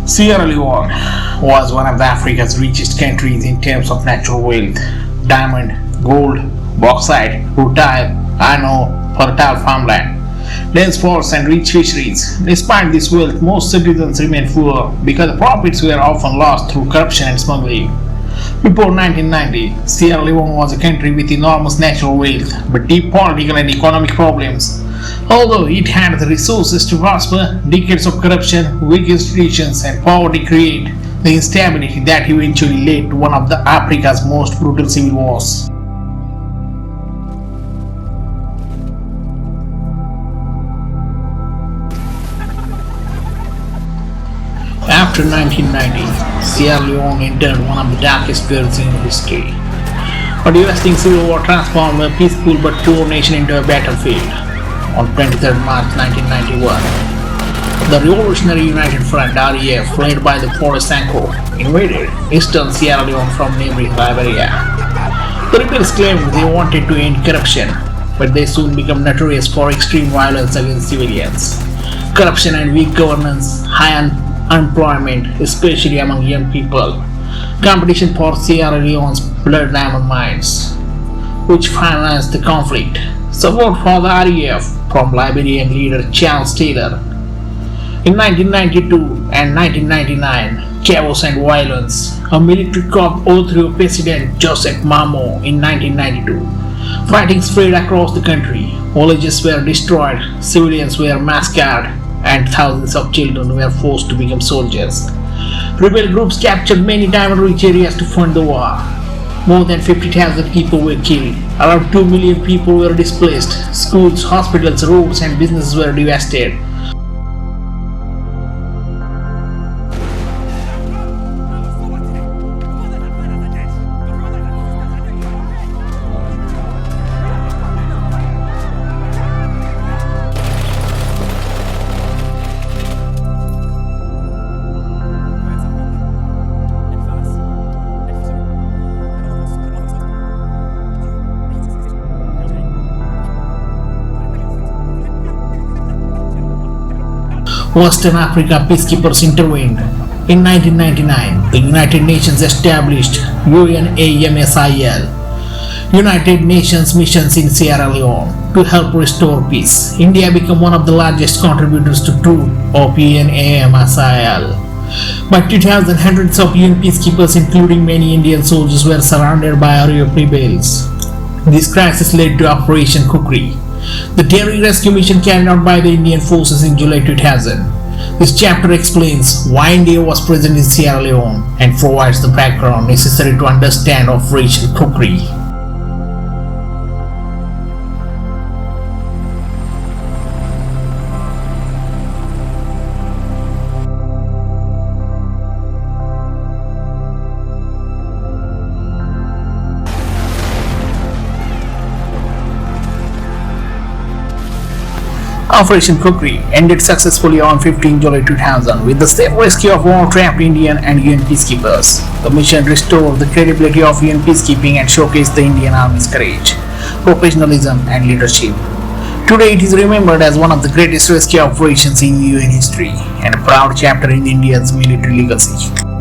Sierra Leone was one of Africa's richest countries in terms of natural wealth: diamond, gold, bauxite, rutile, iron ore, fertile farmland, dense forests, and rich fisheries. Despite this wealth, most citizens remained poor because the profits were often lost through corruption and smuggling. Before 1990, Sierra Leone was a country with enormous natural wealth but deep political and economic problems. Although it had the resources to prosper, decades of corruption, weak institutions, and poverty created the instability that eventually led to one of Africa's most brutal civil wars. After 1990, Sierra Leone entered one of the darkest periods in history. A devastating civil war transformed a peaceful but poor nation into a battlefield. On 23 March 1991, the Revolutionary United Front (REF), led by the Forest Sanko, invaded eastern Sierra Leone from neighboring Liberia. The rebels claimed they wanted to end corruption, but they soon became notorious for extreme violence against civilians. Corruption and weak governance, high unemployment, especially among young people, competition for Sierra Leone's blood diamond mines, which financed the conflict, support for the REF from Liberian leader Charles Taylor. In 1992 and 1999, chaos and violence. A military coup overthrew President Joseph Mamo in 1992. Fighting spread across the country. Villages were destroyed, civilians were massacred, and thousands of children were forced to become soldiers. Rebel groups captured many diamond-rich areas to fund the war. More than 50,000 people were killed. Around 2 million people were displaced. Schools, hospitals, roads, and businesses were devastated. Western Africa peacekeepers intervened. In 1999, the United Nations established UNAMSIL, United Nations missions in Sierra Leone, to help restore peace. India became one of the largest contributors to troops of UNAMSIL. By 2000, hundreds of UN peacekeepers, including many Indian soldiers, were surrounded by RUF rebels. This crisis led to Operation Khukri, the daring rescue mission carried out by the Indian forces in July 2000. This chapter explains why India was present in Sierra Leone and provides the background necessary to understand Operation Khukri. Operation Khukri ended successfully on 15 July 2000 with the safe rescue of all trapped Indian and UN peacekeepers. The mission restored the credibility of UN peacekeeping and showcased the Indian Army's courage, professionalism, and leadership. Today it is remembered as one of the greatest rescue operations in UN history and a proud chapter in India's military legacy.